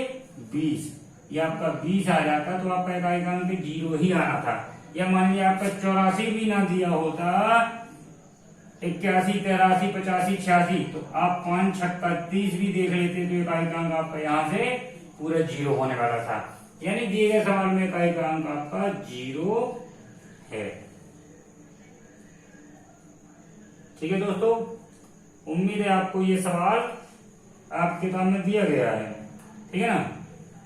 20, ये आपका 20 आ जाता तो आपका इकाई का अंक 0 ही आना था। या मान लीजिए आपका 84 भी ना दिया होता, 81 83 85 86, तो आप 5 6 30 भी देख लेते तो इकाई का अंक आपका यहाँ से पूरा 0 होने वाला था। यानी दिए गए सवाल में इकाई का अंक आपका 0 है, ठीक है दोस्तों। उम्मीद है आपको ये सवाल आपकी किताब में दिया गया है, ठीक है ना।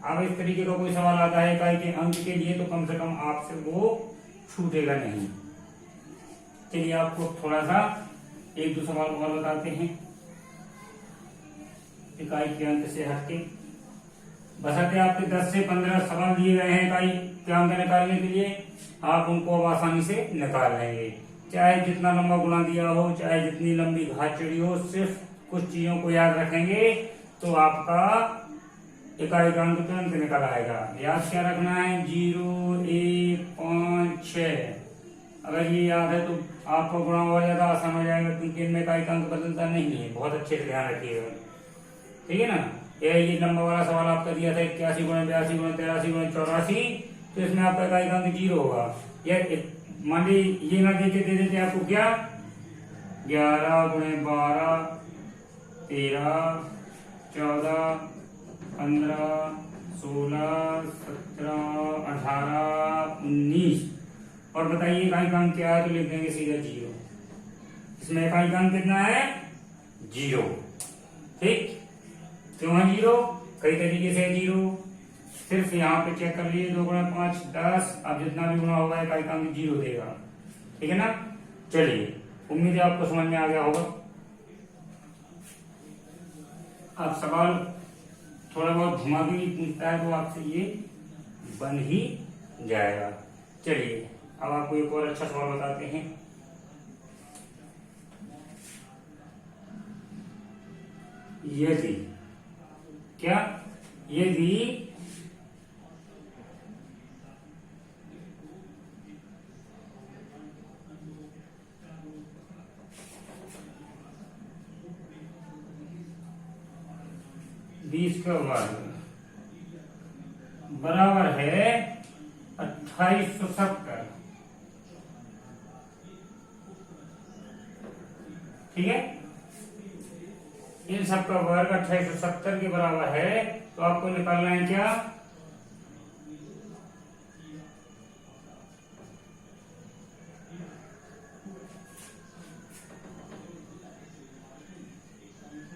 अब इस तरीके का कोई सवाल आता है इकाई के अंक के लिए तो कम से कम आपसे वो छूटेगा नहीं। चलिए आपको थोड़ा सा 1-2 सवाल और बताते हैं इकाई के अंक से हटके। बशर्ते आपके 10 से 15 सवाल दिए गए हैं इकाई के अंक निकालने के लिए, आप उनको अब आसानी से निकाल लेंगे। चाहे जितना लंबा गुणा दिया हो, चाहे जितनी लंबी घात चढ़ी हो, सिर्फ कुछ चीजों को याद रखेंगे तो आपका इकाई का अंक तुरंत निकल आएगा। याद क्या रखना है, 0 1 5 6। अगर ये याद है तो आपको गुणा और ज्यादा आसान हो जाएगा, क्योंकि इनमें इकाई का अंक बदलता नहीं है। बहुत अच्छे से ध्यान रखिएगा, ठीक है ना। ये लंबा वाला सवाल आपका दिया था 81 गुणे 82 गुणे 83 गुणे 84, तो इसमें आपका इकाई का अंक 0 होगा। या मान लीजिए ये ना देके दे देते आपको क्या 11 गुणे 12 13 14 15 16 17 18 19, और बताइए इकाई का अंक क्या है, तो लिख देंगे सीधा 0। इसमें इकाई कितना है 0। ठीक, क्यों है 0? कई तरीके से 0, सिर्फ यहाँ पे चेक कर लिए 2 गुणा 5 10, अब जितना भी गुणा होगा इकाई 0 देगा। ठीक है ना। चलिए, उम्मीद है आपको समझ में आ गया होगा। अब सवाल थोड़ा बहुत घुमा भी पूछता है तो आपसे ये बन ही जाएगा। चलिए, अब आपको एक और अच्छा सवाल बताते हैं। यदि क्या, यदि बीस का वर्ग बराबर है 2870, ठीक है, इन सब का वर्ग 2870 के बराबर है, तो आपको निकालना है क्या,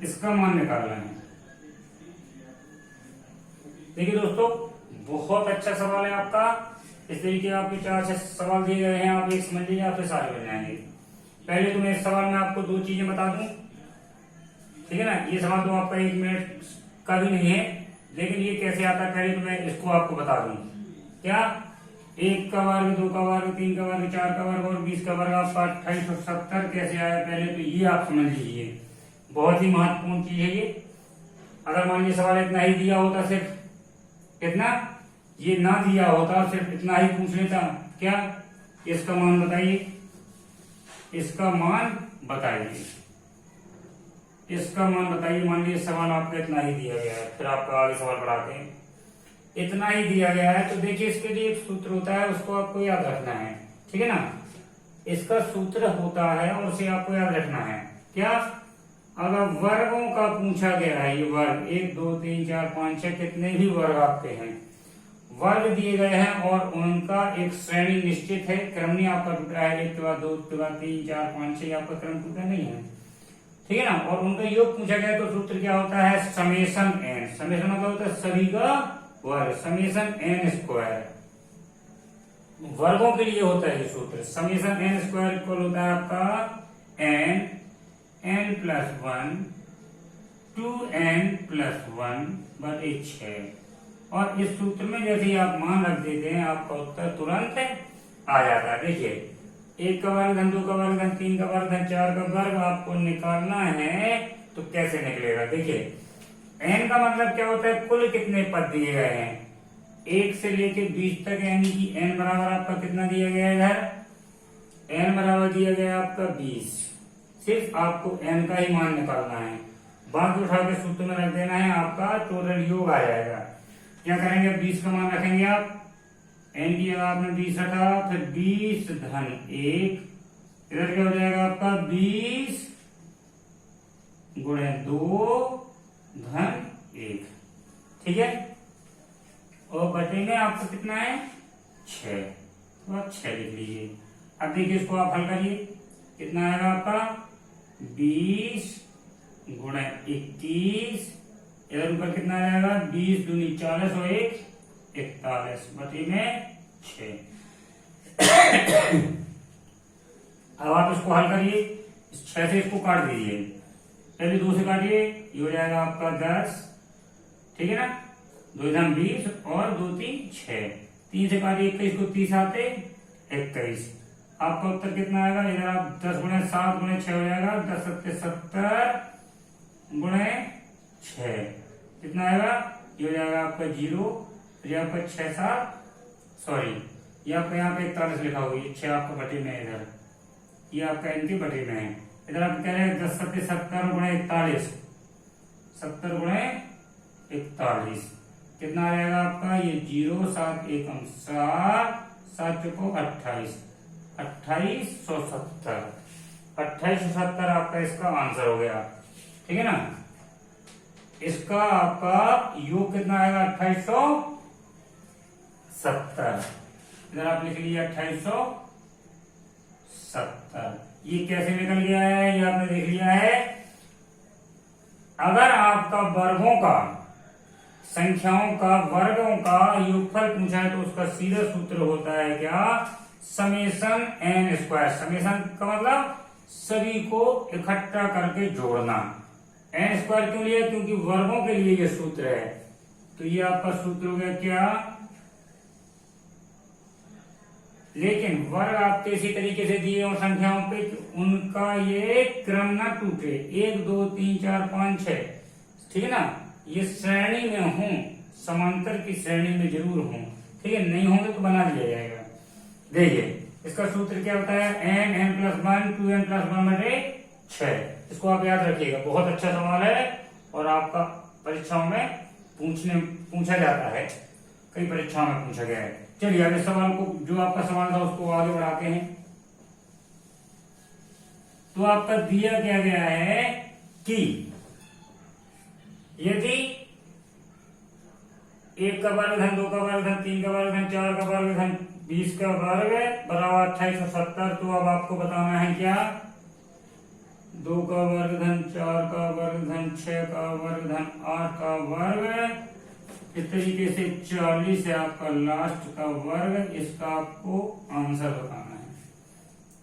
इसका मान निकालना है। देखिए दोस्तों, बहुत अच्छा सवाल है आपका। इस तरीके आपके 4-6 सवाल दिए गए हैं, आप एक समझ लीजिए, आपके सारे बन जाएंगे। पहले तो मैं इस सवाल में आपको 2 चीजें बता दूं, ठीक है ना। ये सवाल तो आपका 1 मिनट का भी नहीं है, लेकिन ये कैसे आता है पहले तो मैं इसको आपको बता दूं। क्या, 1 का वर्ग, 2 का वर्ग, 3 का वर्ग, 4 का वर्ग और 20 का वर्ग आपका 2870 कैसे आया, पहले तो ये आप समझ लीजिए। बहुत ही महत्वपूर्ण चीज है ये। अगर मान लीजिए सवाल इतना ही दिया होता, सिर्फ कितना, ये ना दिया होता, सिर्फ इतना ही पूछ लेता, क्या, इसका मान बताइए, इसका मान बताइए, इसका मान बताइए। मान लीजिए सवाल आपका इतना ही दिया गया है, फिर आपका आगे सवाल बढ़ाते हैं। इतना ही दिया गया है तो देखिए इसके लिए एक सूत्र होता है, उसको आपको याद रखना है, ठीक है ना। इसका सूत्र होता है और उसे आपको याद रखना है। क्या, अगर वर्गों का पूछा गया है, ये वर्ग 1 2 3 4 5 6 कितने भी वर्ग आपके हैं, वर्ग दिए गए हैं और उनका एक श्रेणी निश्चित है, क्रम नहीं आपका टूटा है, 1 के बाद 2 के बाद 3 4 5 6 आपका क्रम टूटा नहीं है, ठीक है ना। और उनका योग पूछा गया तो सूत्र क्या होता है, समेशन n। समेशन मतलब होता है सभी का वर्ग, समेशन n स्क्वायर। वर्गों के लिए होता है ये सूत्र, समेशन n स्क्वायर इक्वल होता है आपका n प्लस 1 2n प्लस 1 बटे 6। और इस सूत्र में जैसे ही आप मान रख देते हैं, आपका उत्तर तुरंत आ जाता है। देखिए, 1 का वर्ग धन 2 का वर्ग धन 3 का वर्ग धन 4 का वर्ग आपको निकालना है, तो कैसे निकलेगा। देखिए, n का मतलब क्या होता है, कुल कितने पद दिए गए हैं, 1 से लेके 20 तक, यानी कि n बराबर आपका कितना दिया गया है इधर, n बराबर दिया गया आपका 20। सिर्फ आपको n का ही मान निकालना है, बाकी उठा के सूत्र में रख देना है, आपका टोटल योग आ जाएगा। क्या करेंगे, 20 का मान रखेंगे आप, n की जगह आपने 20 रखा, फिर 20 धन 1, इधर क्या हो जाएगा आपका 20 गुणे 2 धन 1, ठीक है। और बटे में आपको कितना है 6, तो आप 6 लिख लीजिए। अब देखिए इसको आप हल करिए, कितना आएगा आपका 20 गुणे 21, इधर ऊपर कितना आ जाएगा 20 दूनी 40 और 1 41 बटे में 6। अब आप इसको हल करिए, 6 से इसको काट दीजिए, पहले 2 से काटिए, ये हो जाएगा आपका 10, ठीक है ना, 2 धन 20 और 2 3 6, 3 से काटिए 21 को 30 आते 21, आपका उत्तर कितना आएगा, इधर आप 10 गुणे 7 गुणे 6 हो जाएगा, 10 सत्ते 70 गुणे 6 कितना आएगा, ये हो जाएगा आपका 0, ये आपका 6 7 सॉरी, ये आपका यहाँ पे 41 लिखा होगा, ये 6 आपका बटे में है, इधर ये आपका इनके बटे में है, इधर आप कह रहे हैं 10 सत्ते 70 गुणे 41, 70 गुणे 41 कितना आ जाएगा आपका, ये 0 7 1 7 7 चौको 28 2870 2870 आपका इसका आंसर हो गया, ठीक है ना। इसका आपका योग कितना आएगा 2870, इधर आप लिख लीजिए 2870, ये कैसे निकल गया है, ये आपने देख लिया है। अगर आपका वर्गों का, संख्याओं का वर्गों का योगफल पूछा है तो उसका सीधा सूत्र होता है क्या, समेशन एन स्क्वायर। समेशन का मतलब सभी को इकट्ठा करके जोड़ना। एन स्क्वायर क्यों लिया, क्योंकि वर्गों के लिए ये सूत्र है। तो ये आपका सूत्र हो गया क्या, लेकिन वर्ग आपके इसी तरीके से दिए और संख्याओं पे उनका ये क्रम ना टूटे, 1 2 3 4 5 6, ठीक है ना, ये श्रेणी में हूं, समांतर की श्रेणी में जरूर हूं, ठीक है। नहीं होंगे तो बना दिया जाएगा। देखिए इसका सूत्र क्या होता है, n+1 2n+1/6। इसको आप याद रखिएगा, बहुत अच्छा सवाल है और आपका परीक्षाओं में पूछा जाता है, कई परीक्षाओं में पूछा गया है। चलिए अब इस सवाल को, जो आपका सवाल था उसको आगे बढ़ाते हैं। तो आपका दिया क्या गया है कि यदि 1 का वर्ग धन 2 का वर्ग धन 3 का वर्ग धन 4 का वर्ग धन 20 का वर्ग बराबर 2870, तो अब आपको बताना है क्या, 2 का वर्ग धन 4 का वर्ग धन 6 का वर्ग धन 8 का वर्ग, इस तरीके से 40 है आपका लास्ट का वर्ग। इसका आपको आंसर बताना है,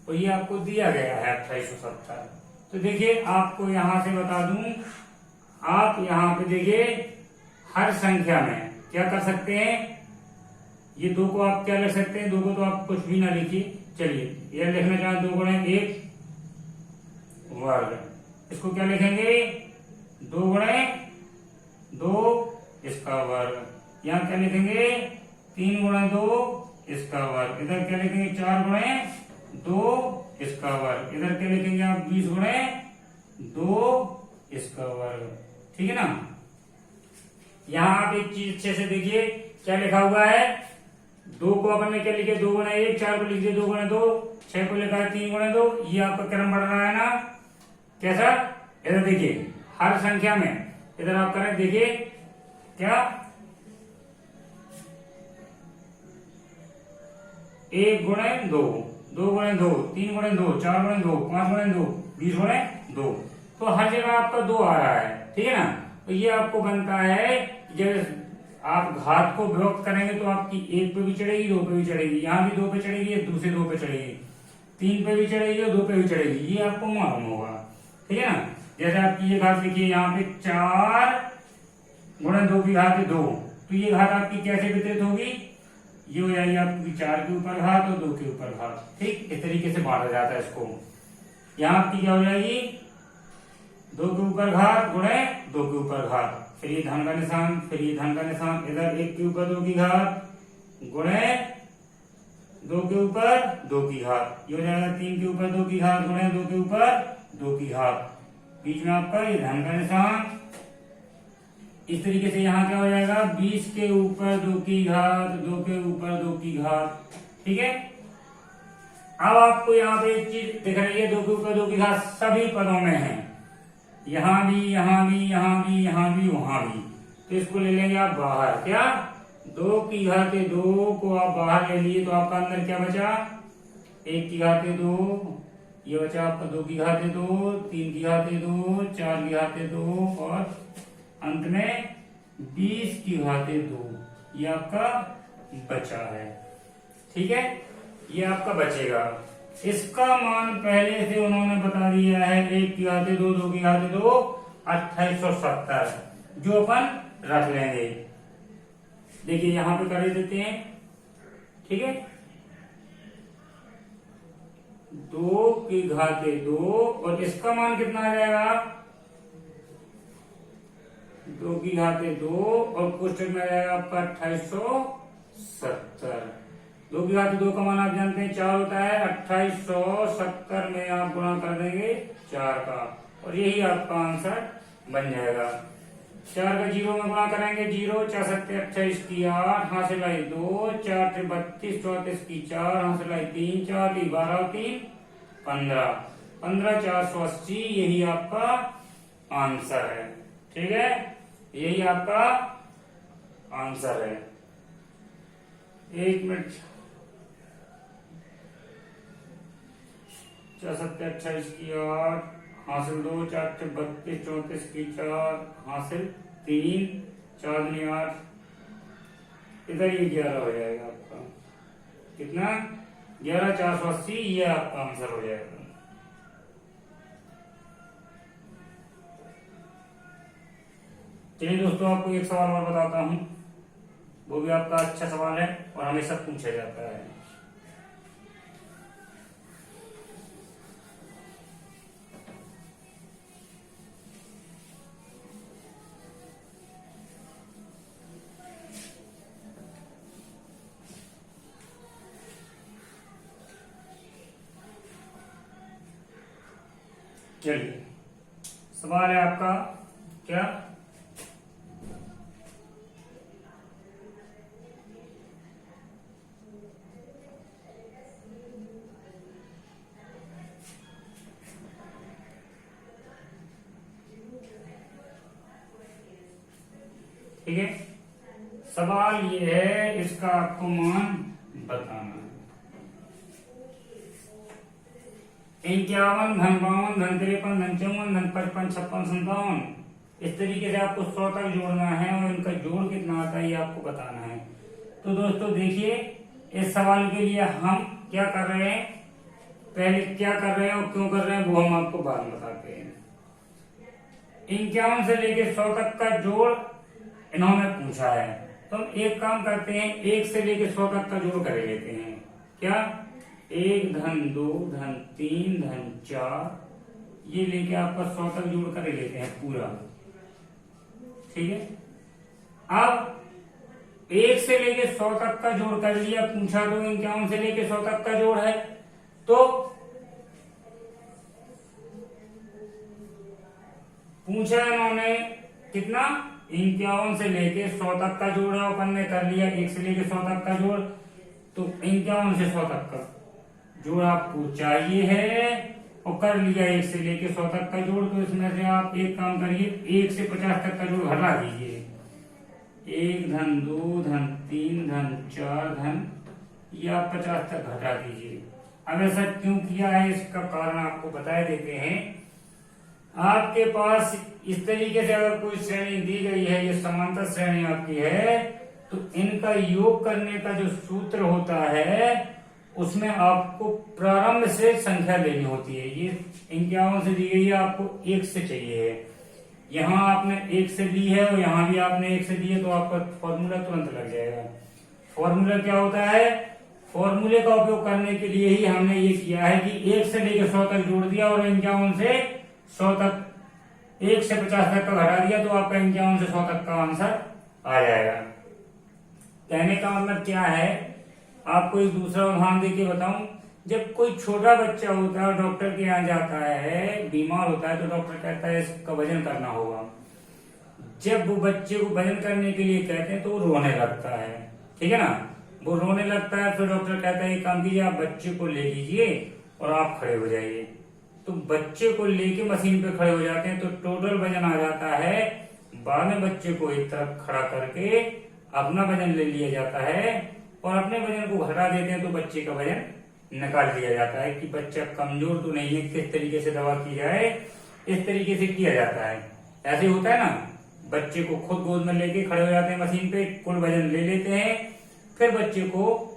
तो ये आपको दिया गया है 2870। तो देखिए आपको यहां से बता दूं, आप यहां पे देखिए हर संख्या में क्या कर सकते हैं, ये 2 को आप क्या लिख सकते हैं, 2 को तो आप कुछ भी ना लिखिए। चलिए यह लिखना चाहें 2 गुणे 1 वर्ग, इसको क्या लिखेंगे, 2 गुणे 2 इसका वर्ग। यहाँ क्या लिखेंगे, 3 गुणे 2 इसका वर्ग। इधर क्या लिखेंगे, 4 गुणे 2 इसका वर्ग। इधर क्या लिखेंगे आप, 20 गुणे 2 इसका वर्ग, ठीक है ना। यहाँ आप एक चीज अच्छे से देखिए क्या लिखा हुआ है, 2 को अपन ने क्या लिखे, 2 गुणे 1, 4 को लिख दिया 2 गुणे 2, 6 को लिखा है 3 गुणे 2। ये आपका क्रम बढ़ रहा है ना, कैसा, इधर देखिए हर संख्या में, इधर आप करें देखिए क्या, 1 गुणे 2, 2 गुणे 2, 3 गुणे 2, 4 गुणे 2, 5 गुणे 2, 20 गुणे 2। तो हर जगह आपका 2 आ रहा है, ठीक है ना। तो ये आपको बनता है, जब आप घात को विभक्त करेंगे तो आपकी 1 पे भी चढ़ेगी, 2 पे भी चढ़ेगी, यहाँ भी 2 पे चढ़ेगी, दूसरे 2 पे चढ़ेगी, 3 पे भी चढ़ेगी और 2 पे भी चढ़ेगी, ये आपको मालूम होगा, ठीक है ना। जैसे आपकी ये घात लिखिए यहाँ पे 4 गुणे 2 की घात 2, तो ये घात आपकी कैसे वितरित होगी, ये हो जाएगी आपकी 4 के ऊपर घात और 2 के ऊपर घात, ठीक। इस तरीके से बांटा जाता है इसको। यहाँ आपकी क्या हो जाएगी, 2 के ऊपर घात गुणे 2 के ऊपर घात, फिर ये धन का निशान, फिर ये धन का निशान, इधर 1 के ऊपर 2 की घात गुणे 2 के ऊपर 2 की घात, ये हो जाएगा 3 के ऊपर 2 की घात गुणे 2 के ऊपर 2 की घात, बीच में आपका ये धन का निशान। इस तरीके से यहाँ क्या हो जाएगा, 20 के ऊपर 2 की घात 2 के ऊपर 2 की घात, ठीक है। अब आपको यहाँ पे एक चीज दिख रही है, 2 के ऊपर 2 की घात सभी पदों में है, यहाँ भी, यहाँ भी, यहाँ भी, यहाँ भी, वहां भी। तो इसको ले लेंगे आप बाहर, क्या, 2 की घाते 2 को आप बाहर ले लिए, तो आपका अंदर क्या बचा, 1 की घाते 2, ये बचा आपका 2 की घाते 2, 3 की घाते 2, 4 की घाते 2 और अंत में 20 की घाते 2, ये आपका बचा है, ठीक है। ये आपका बचेगा, इसका मान पहले से उन्होंने बता दिया है, 1 की घाते 2, 2 की घाते 2, 2870, जो अपन रख लेंगे। देखिए यहां पे कर देते हैं, ठीक है, 2 की घाते 2 और इसका मान कितना आ जाएगा, 2 की घाते 2 और कोष्टक में आ जाएगा आपका 2870। 2 की घाते 2 का मान आप जानते हैं 4 होता है, 2870 में आप गुणा कर देंगे 4 का, और यही आपका आंसर बन जाएगा। 4 का 0 में गुणा करेंगे, 0 4 7 28 की 8, हाथ से लाई 2, 4 से 32 34 की 4, हाथ से लाई 3, 4 12 3 15, 15 480, यही आपका आंसर है, ठीक है, यही आपका आंसर है। 1 मिनट, 4 7 28 की 8 हासिल 2 4 32 34 की 4 हासिल 3 4 दूनी 8, इधर ये 11 हो जाएगा आपका। कितना? 11 480, ये आपका आंसर हो जाएगा। चलिए दोस्तों, आपको एक सवाल और बताता हूं, वो भी आपका अच्छा सवाल है और हमेशा पूछा जाता है। चलिए, सवाल है आपका क्या? ठीक है, सवाल ये है, इसका आपको मान बताना है। 51 धन 52 धन 53 धन 54 धन 55 56 57, इस तरीके से आपको 100 तक जोड़ना है और इनका जोड़ कितना आता है ये आपको बताना है। तो दोस्तों देखिए, इस सवाल के लिए हम क्या कर रहे हैं, पहले क्या कर रहे हैं और क्यों कर रहे हैं वो हम आपको बाद में बताते हैं। 51 से लेके 100 तक का जोड़ इन्होंने पूछा है, तो हम एक काम करते हैं, 1 से लेके 100 तक का जोड़ कर लेते हैं। क्या? 1 धन 2 धन 3 धन 4, ये लेके आपका 100 तक जोड़ कर लेते हैं पूरा। ठीक है, अब 1 से लेके 100 तक का जोड़ कर लिया, पूछा तो 51 से लेके 100 तक का जोड़ है, तो पूछा इन्होंने कितना, 51 से लेके 100 तक का जोड़ है, अपन ने कर लिया 1 से लेके 100 तक का जोड़, तो 51 से 100 तक का जोड़ आपको चाहिए है और कर लिया 1 से लेके 100 तक का जोड़। तो इसमें से आप एक काम करिए, 1 से 50 तक का जोड़ घटा दीजिए। 1 धन 2 धन 3 धन 4 धन, ये आप 50 तक घटा दीजिए। अब ऐसा क्यों किया है, इसका कारण आपको बता देते हैं। आपके पास इस तरीके से अगर कोई श्रेणी दी गई है, ये समांतर श्रेणी आपकी है, तो इनका योग करने का जो सूत्र होता है उसमें आपको प्रारंभ से संख्या लेनी होती है। ये 51 से दी गई है, आपको 1 से चाहिए है, यहाँ आपने 1 से ली है और यहाँ भी आपने 1 से ली है, तो आपका फॉर्मूला तुरंत लग जाएगा। फॉर्मूला क्या होता है, फॉर्मूले का उपयोग करने के लिए ही हमने ये किया है कि 1 से लेकर 100 तक जोड़ दिया और 51 से 100 तक, 1 से 50 तक का घटा दिया, तो आपका 51 से 100 तक का आंसर आ जाएगा। कहने का मतलब क्या है, आपको एक दूसरा उदाहरण देके बताऊं। जब कोई छोटा बच्चा होता है और डॉक्टर के यहाँ जाता है, बीमार होता है, तो डॉक्टर कहता है इसका वजन करना होगा। जब वो बच्चे को वजन करने के लिए कहते हैं तो वो रोने लगता है, ठीक है ना, वो रोने लगता है, फिर डॉक्टर कहता है एक काम कीजिए, आप बच्चे को ले लीजिए और आप खड़े हो जाइए। तो बच्चे को लेके मशीन पे खड़े हो जाते हैं, तो टोटल वजन आ जाता है। बाद में बच्चे को एक तरफ खड़ा करके अपना वजन ले लिया जाता है और अपने वजन को घटा देते हैं, तो बच्चे का वजन निकाल दिया जाता है कि बच्चा कमजोर तो नहीं है, किस तरीके से दवा की जाए, इस तरीके से किया जाता है। ऐसे होता है ना, बच्चे को खुद गोद में लेके खड़े हो जाते हैं मशीन पे, कुल वजन ले लेते हैं, फिर बच्चे को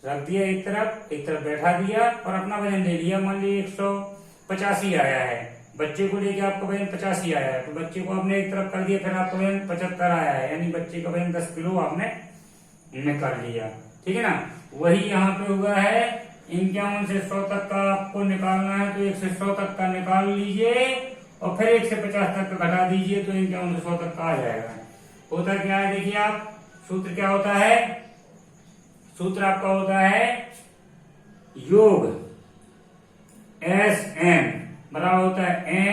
रख दिया एक तरफ बैठा दिया और अपना वजन ले लिया। मान लीजिए 185 आया है, बच्चे को लेके आपका वजन 85 आया है, तो बच्चे को आपने एक तरफ कर दिया, फिर आपका वजन 75 आया है, यानी बच्चे का वजन 10 किलो आपने निकाल लिया। ठीक है ना, वही यहाँ पे हुआ है। 51 से 100 तक का आपको निकालना है, तो 1 से 100 तक का निकाल लीजिए और फिर 1 से 50 तक का घटा दीजिए, तो 51 से 100 तक का आ जाएगा। होता क्या है, देखिए आप, सूत्र क्या होता है, सूत्र आपका होता है योग एस एन बराबर होता है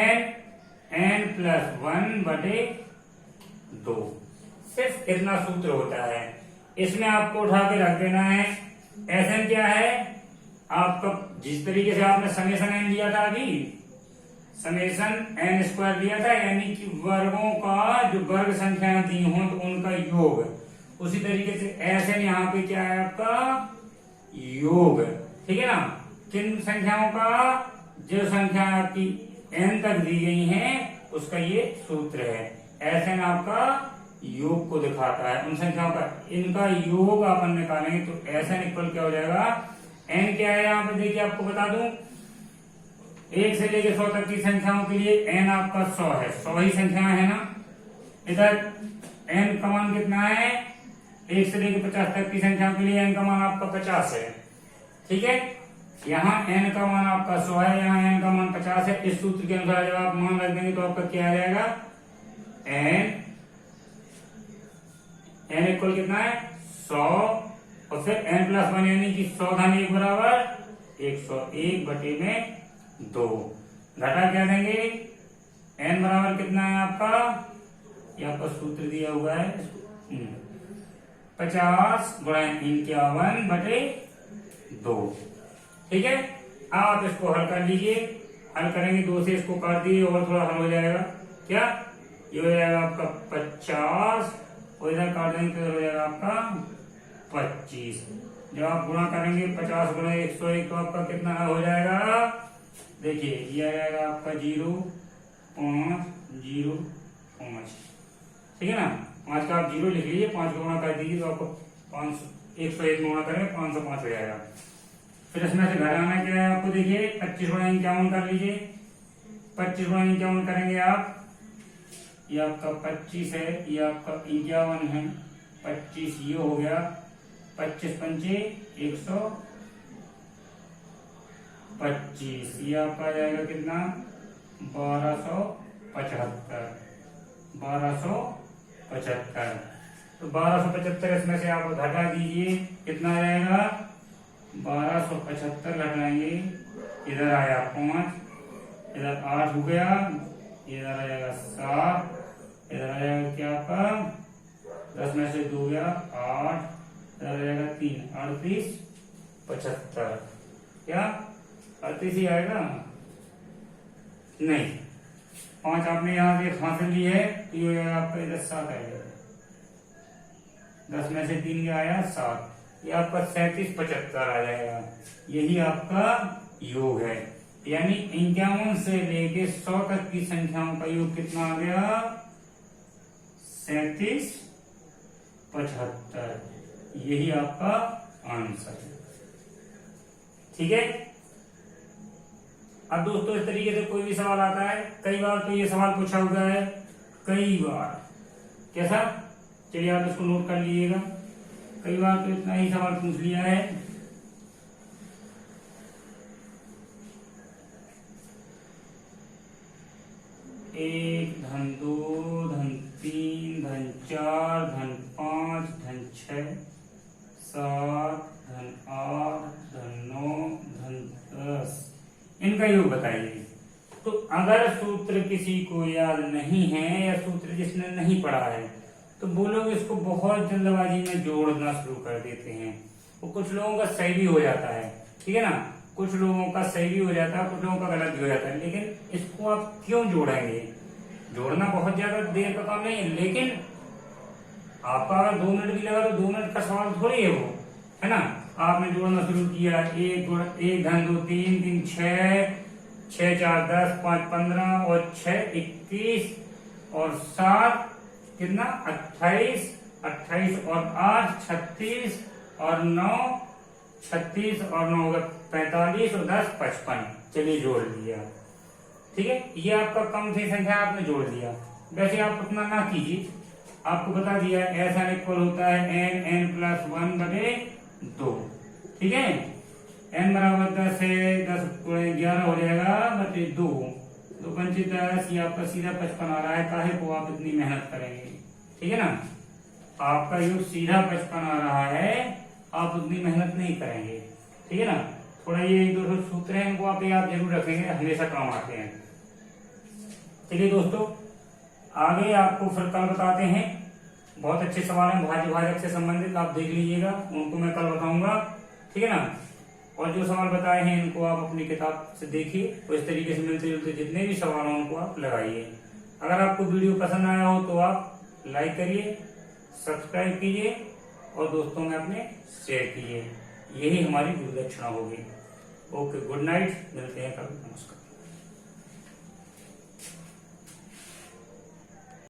एन प्लस 1/2। सिर्फ इतना सूत्र होता है, इसमें आपको उठा के रख देना है। एस एन क्या है आपका, जिस तरीके से आपने समेसन एन लिया था, अभी समेसन एन स्क्वायर लिया था, यानी कि वर्गों का जो वर्ग संख्याएं दी हों तो उनका योग, उसी तरीके से एस एन यहाँ पे क्या है आपका योग। ठीक है ना, किन संख्याओं का? जो संख्या आपकी n तक दी गई हैं उसका ये सूत्र है। Sn आपका योग को दिखाता है उन संख्याओं का, इनका योग अपन निकालेंगे तो Sn इक्वल क्या हो जाएगा? n क्या है यहाँ पे देखिए, आपको बता दूं 1 से लेकर 100 तक की संख्याओं के लिए n आपका 100 है, 100 ही संख्याएं है ना। इधर n का मान कितना है? 1 से लेकर 50 तक की संख्याओं के लिए n का मान आपका 50 है, ठीक है। यहाँ n का मान आपका 100 है, यहाँ n का मान 50 है। इस सूत्र के अनुसार जब आप मान रख देंगे तो आपका क्या आ जाएगा? n इक्वल कितना है? 100 और फिर n प्लस 1 यानी कि 100 धन 1 बराबर 101 बटे में 2। घटा क्या देंगे? n बराबर कितना है आपका? यहाँ पर सूत्र दिया हुआ है 50 गुणा 51 बटे 2, ठीक है। आप इसको हल कर लीजिए, हल करेंगे 2 से इसको काट दीजिए और थोड़ा हल हो जाएगा। क्या ये हो जाएगा आपका 50 और इधर काट देंगे तो हो जाएगा आपका 25। जब आप गुणा करेंगे 50 गुणा 101 तो आपका कितना हो जाएगा? देखिए ये आ जाएगा आपका 0.505, ठीक है ना। 5 का आप 0 लिख लीजिए, 5 को गुणा कर दीजिए तो आपको 101 में गुणा करेंगे 505 हो जाएगा। फिर इसमें से घटाना क्या है आपको? देखिए 25 गुणा 51 कर लीजिए, 25 गुणा 51 करेंगे आप, ये आपका 25 है, ये आपका 51 है, 25 ये हो गया, 25 पंचे 125, ये आपका आ जाएगा कितना? 1275। तो 1275 इसमें से आप घटा दीजिए, कितना आ जाएगा? 1275 घटाएंगे, इधर आया 5, इधर 8 हो गया, इधर आ जाएगा 7, इधर आ जाएगा क्या आपका 10 में से 2 गया 8, इधर आ जाएगा 3, 38 75। क्या 38 ही आएगा? नहीं, 5 आपने यहाँ से हासिल ली है तो ये हो जाएगा आपका इधर 7 आएगा, 10 में से 3 गया आया 7, ये आपका 3775 आ जाएगा। यही आपका योग है, यानी 51 से लेके 100 तक की संख्याओं का योग कितना आ गया? 3775। यही आपका आंसर है, ठीक है। अब दोस्तों इस तरीके से कोई भी सवाल आता है, कई बार तो ये सवाल पूछा हुआ है, कई बार कैसा, चलिए आप इसको नोट कर लीजिएगा। कई बार तो इतना ही सवाल पूछ लिया है। 1 धन 2 धन 3 धन 4 धन 5 धन 6 7 धन 8 धन 9 धन 10, इनका योग बताइए। तो अगर सूत्र किसी को याद नहीं है या सूत्र जिसने नहीं पढ़ा है तो वो लोग इसको बहुत जल्दबाजी में जोड़ना शुरू कर देते हैं। वो कुछ लोगों का सही भी हो जाता है, ठीक है ना, कुछ लोगों का सही भी हो जाता है, कुछ लोगों का गलत भी हो जाता है। लेकिन इसको आप क्यों जोड़ेंगे? जोड़ना बहुत ज्यादा देर का काम नहीं है, लेकिन आपका अगर 2 मिनट भी लगा तो 2 मिनट का सवाल थोड़ी है वो, है ना। आपने जोड़ना शुरू किया, 1 धन 2 3 3 6 6 4 10 5 15 और 6 21 और 7 कितना 28 28 और 8 36 और 9 36 और 9 होगा 45 और 10 55। चलिए जोड़ लिया, ठीक है। ये आपका कम थी संख्या, आपने जोड़ दिया। वैसे आप उतना ना कीजिए, आपको बता दिया ऐसा इक्वल होता है n प्लस 1 बटे 2, ठीक है। n बराबर 10 है, 10 11 हो जाएगा बटे 2 2 पंचे 10, ये आपका सीधा 55 आ रहा है। काहे को आप इतनी मेहनत करेंगे, ठीक है ना। आपका योग सीधा 55 आ रहा है, आप उतनी मेहनत नहीं करेंगे, ठीक है ना। थोड़ा ये 1-2 सूत्र हैं, इनको आप याद जरूर रखेंगे, हमेशा काम आते हैं। चलिए दोस्तों, आगे आपको फिर कल बताते हैं। बहुत अच्छे सवाल हैं भाज्य से संबंधित, आप देख लीजिएगा, उनको मैं कल बताऊंगा, ठीक है ना। और जो सवाल बताए हैं इनको आप अपनी किताब से देखिए, तो इस तरीके से मिलते जुलते जितने भी सवाल हैं उनको आप लगाइए। अगर आपको वीडियो पसंद आया हो तो आप लाइक करिए, सब्सक्राइब कीजिए और दोस्तों में अपने शेयर कीजिए। यही हमारी गुरु दक्षिणा होगी। ओके, गुड नाइट, मिलते हैं कल, नमस्कार।